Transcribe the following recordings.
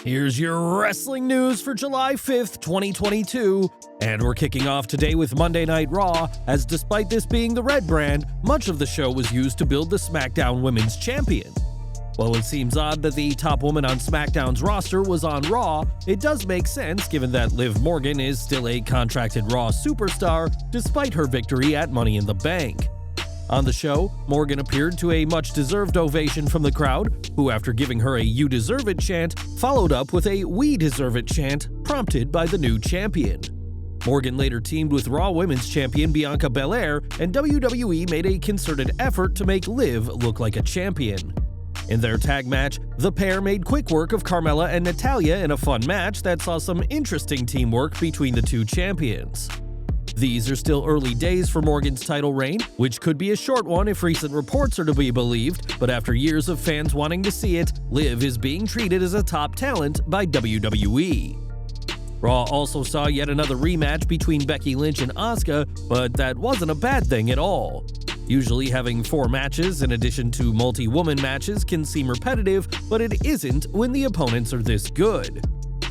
Here's your wrestling news for July 5th, 2022, and we're kicking off today with Monday Night Raw, as despite this being the red brand, much of the show was used to build the SmackDown Women's Champion. While it seems odd that the top woman on SmackDown's roster was on Raw, it does make sense given that Liv Morgan is still a contracted Raw superstar despite her victory at Money in the Bank. On the show, Morgan appeared to a much-deserved ovation from the crowd, who after giving her a "You deserve it" chant, followed up with a "We deserve it" chant, prompted by the new champion. Morgan later teamed with Raw Women's Champion Bianca Belair, and WWE made a concerted effort to make Liv look like a champion. In their tag match, the pair made quick work of Carmella and Natalya in a fun match that saw some interesting teamwork between the two champions. These are still early days for Morgan's title reign, which could be a short one if recent reports are to be believed, but after years of fans wanting to see it, Liv is being treated as a top talent by WWE. Raw also saw yet another rematch between Becky Lynch and Asuka, but that wasn't a bad thing at all. Usually having 4 matches in addition to multi-woman matches can seem repetitive, but it isn't when the opponents are this good.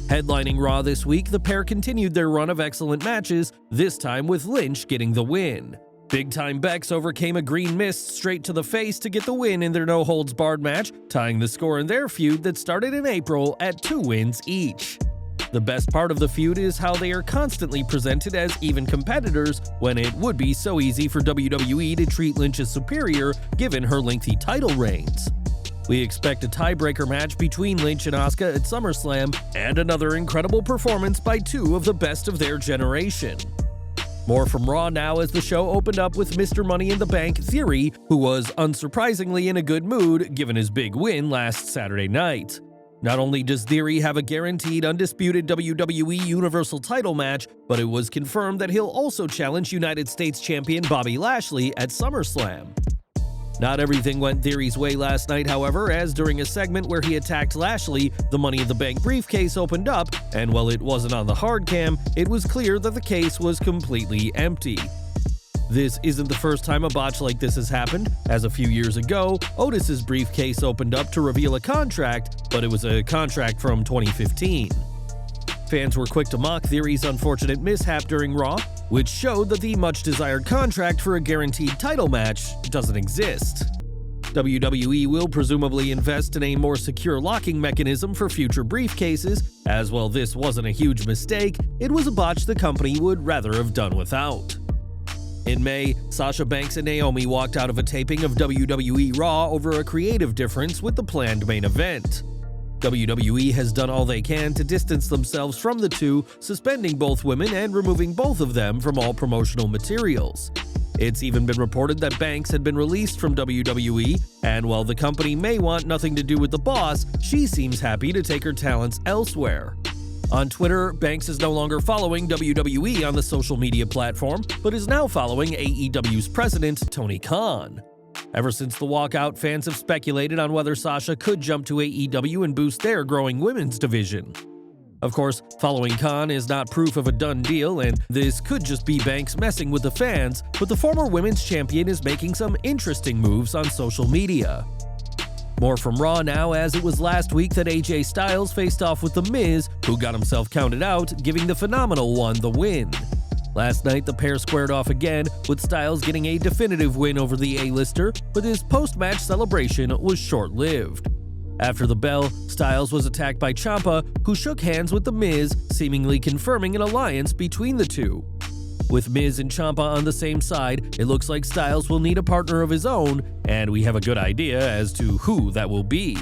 Headlining Raw this week, the pair continued their run of excellent matches, this time with Lynch getting the win. Big Time Bex overcame a green mist straight to the face to get the win in their no-holds-barred match, tying the score in their feud that started in April at 2 wins each. The best part of the feud is how they are constantly presented as even competitors when it would be so easy for WWE to treat Lynch as superior given her lengthy title reigns. We expect a tiebreaker match between Lynch and Asuka at Summerslam, and another incredible performance by 2 of the best of their generation. More from Raw now as the show opened up with Mr. Money in the Bank Theory, who was unsurprisingly in a good mood given his big win last Saturday night. Not only does Theory have a guaranteed undisputed WWE Universal title match, but it was confirmed that he'll also challenge United States Champion Bobby Lashley at SummerSlam. Not everything went Theory's way last night, however, as during a segment where he attacked Lashley, the Money in the Bank briefcase opened up, and while it wasn't on the hard cam, it was clear that the case was completely empty. This isn't the first time a botch like this has happened, as a few years ago, Otis's briefcase opened up to reveal a contract, but it was a contract from 2015. Fans were quick to mock Theory's unfortunate mishap during Raw, which showed that the much-desired contract for a guaranteed title match doesn't exist. WWE will presumably invest in a more secure locking mechanism for future briefcases, as while this wasn't a huge mistake, it was a botch the company would rather have done without. In May, Sasha Banks and Naomi walked out of a taping of WWE Raw over a creative difference with the planned main event. WWE has done all they can to distance themselves from the two, suspending both women and removing both of them from all promotional materials. It's even been reported that Banks had been released from WWE, and while the company may want nothing to do with the boss, she seems happy to take her talents elsewhere. On Twitter, Banks is no longer following WWE on the social media platform, but is now following AEW's president, Tony Khan. Ever since the walkout, fans have speculated on whether Sasha could jump to AEW and boost their growing women's division. Of course, following Khan is not proof of a done deal, and this could just be Banks messing with the fans, but the former women's champion is making some interesting moves on social media. More from Raw now, as it was last week that AJ Styles faced off with The Miz, who got himself counted out, giving the Phenomenal One the win. Last night, the pair squared off again, with Styles getting a definitive win over the A-lister, but his post-match celebration was short-lived. After the bell, Styles was attacked by Ciampa, who shook hands with The Miz, seemingly confirming an alliance between the two. With Miz and Ciampa on the same side, it looks like Styles will need a partner of his own, and we have a good idea as to who that will be.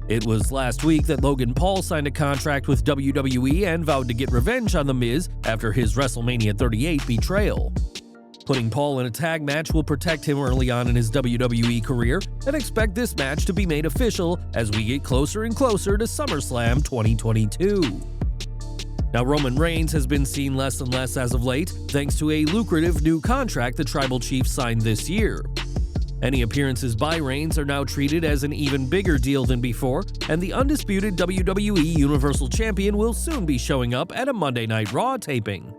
It was last week that Logan Paul signed a contract with WWE and vowed to get revenge on The Miz after his WrestleMania 38 betrayal. Putting Paul in a tag match will protect him early on in his WWE career, and expect this match to be made official as we get closer and closer to SummerSlam 2022. Now, Roman Reigns has been seen less and less as of late, thanks to a lucrative new contract the Tribal Chief signed this year. Any appearances by Reigns are now treated as an even bigger deal than before, and the undisputed WWE Universal Champion will soon be showing up at a Monday Night Raw taping.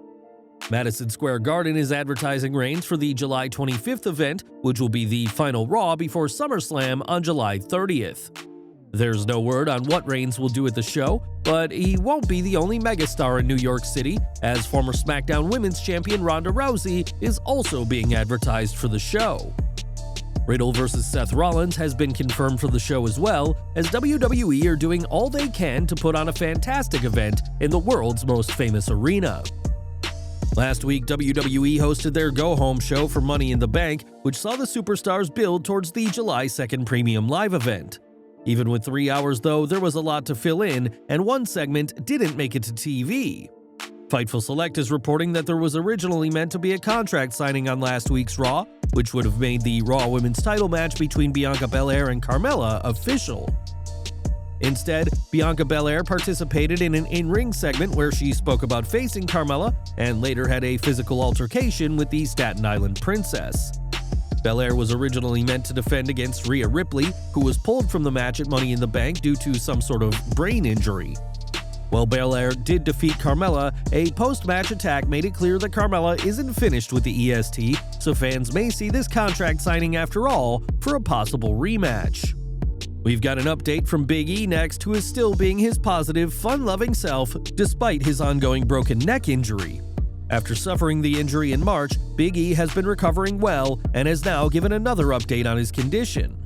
Madison Square Garden is advertising Reigns for the July 25th event, which will be the final Raw before SummerSlam on July 30th. There's no word on what Reigns will do at the show, but he won't be the only megastar in New York City, as former SmackDown Women's Champion Ronda Rousey is also being advertised for the show. Riddle vs. Seth Rollins has been confirmed for the show as well, as WWE are doing all they can to put on a fantastic event in the world's most famous arena. Last week, WWE hosted their go-home show for Money in the Bank, which saw the superstars build towards the July 2nd premium live event. Even with 3 hours though, there was a lot to fill in, and one segment didn't make it to TV. Fightful Select is reporting that there was originally meant to be a contract signing on last week's Raw, which would have made the Raw Women's title match between Bianca Belair and Carmella official. Instead, Bianca Belair participated in an in-ring segment where she spoke about facing Carmella and later had a physical altercation with the Staten Island Princess. Belair was originally meant to defend against Rhea Ripley, who was pulled from the match at Money in the Bank due to some sort of brain injury. While Belair did defeat Carmella, a post-match attack made it clear that Carmella isn't finished with the EST, so fans may see this contract signing after all for a possible rematch. We've got an update from Big E next, who is still being his positive, fun-loving self despite his ongoing broken neck injury. After suffering the injury in March, Big E has been recovering well and has now given another update on his condition.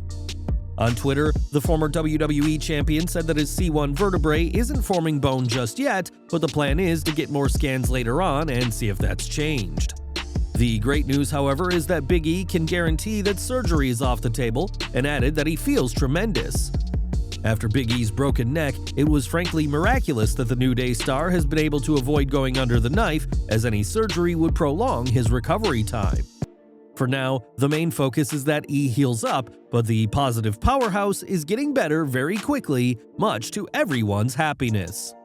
On Twitter, the former WWE champion said that his C1 vertebrae isn't forming bone just yet, but the plan is to get more scans later on and see if that's changed. The great news, however, is that Big E can guarantee that surgery is off the table and added that he feels tremendous. After Big E's broken neck, it was frankly miraculous that the New Day star has been able to avoid going under the knife, as any surgery would prolong his recovery time. For now, the main focus is that E heals up, but the positive powerhouse is getting better very quickly, much to everyone's happiness.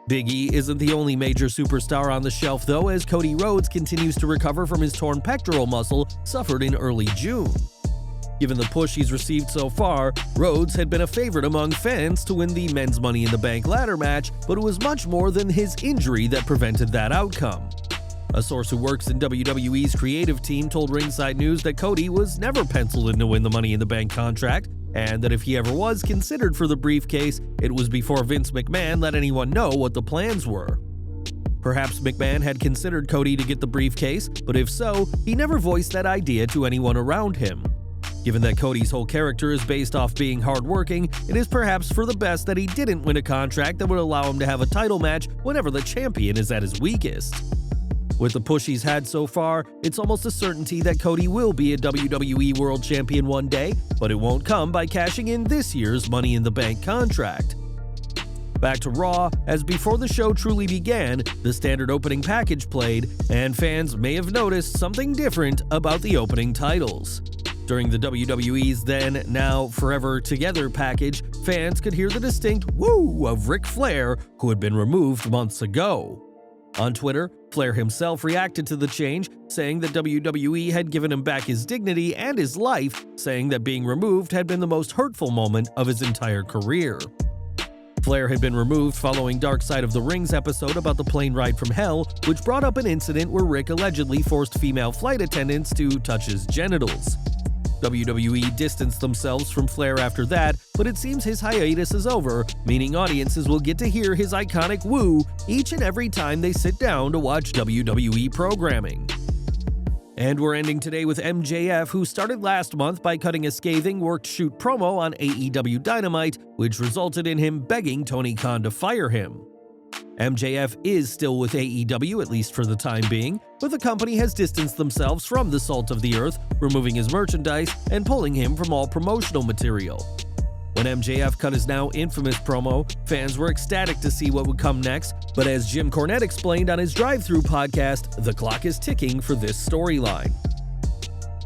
Big E isn't the only major superstar on the shelf though, as Cody Rhodes continues to recover from his torn pectoral muscle suffered in early June. Given the push he's received so far, Rhodes had been a favorite among fans to win the Men's Money in the Bank ladder match, but it was much more than his injury that prevented that outcome. A source who works in WWE's creative team told Ringside News that Cody was never penciled in to win the Money in the Bank contract, and that if he ever was considered for the briefcase, it was before Vince McMahon let anyone know what the plans were. Perhaps McMahon had considered Cody to get the briefcase, but if so, he never voiced that idea to anyone around him. Given that Cody's whole character is based off being hardworking, it is perhaps for the best that he didn't win a contract that would allow him to have a title match whenever the champion is at his weakest. With the push he's had so far, it's almost a certainty that Cody will be a WWE World Champion one day, but it won't come by cashing in this year's Money in the Bank contract. Back to Raw, as before the show truly began, the standard opening package played, and fans may have noticed something different about the opening titles. During the WWE's then, now, Forever Together package, fans could hear the distinct woo of Ric Flair, who had been removed months ago. On Twitter, Flair himself reacted to the change, saying that WWE had given him back his dignity and his life, saying that being removed had been the most hurtful moment of his entire career. Flair had been removed following Dark Side of the Ring's episode about the plane ride from hell, which brought up an incident where Rick allegedly forced female flight attendants to touch his genitals. WWE distanced themselves from Flair after that, but it seems his hiatus is over, meaning audiences will get to hear his iconic woo each and every time they sit down to watch WWE programming. And we're ending today with MJF, who started last month by cutting a scathing worked-shoot promo on AEW Dynamite, which resulted in him begging Tony Khan to fire him. MJF is still with AEW, at least for the time being, but the company has distanced themselves from the Salt of the Earth, removing his merchandise and pulling him from all promotional material. When MJF cut his now infamous promo, fans were ecstatic to see what would come next, but as Jim Cornette explained on his Drive-Thru podcast, the clock is ticking for this storyline.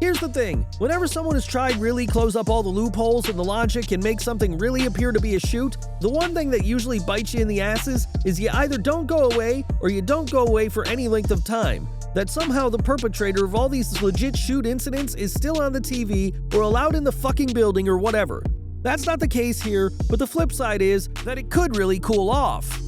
Here's the thing, whenever someone has tried really close up all the loopholes in the logic and make something really appear to be a shoot, the one thing that usually bites you in the asses is you either don't go away or you don't go away for any length of time. That somehow the perpetrator of all these legit shoot incidents is still on the TV or allowed in the fucking building or whatever. That's not the case here, but the flip side is that it could really cool off.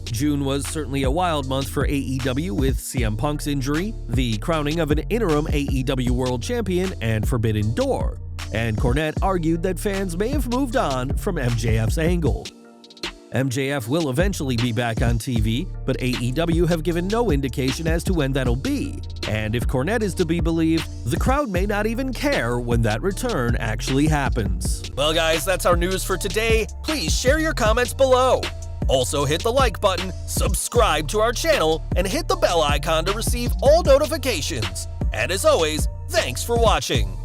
June was certainly a wild month for AEW with CM Punk's injury, the crowning of an interim AEW World Champion, and Forbidden Door. and Cornette argued that fans may have moved on from MJF's angle. MJF will eventually be back on TV, but AEW have given no indication as to when that'll be, and if Cornette is to be believed, the crowd may not even care when that return actually happens. Well guys, that's our news for today. Please share your comments below. Also hit the like button, subscribe to our channel, and hit the bell icon to receive all notifications. And as always, thanks for watching.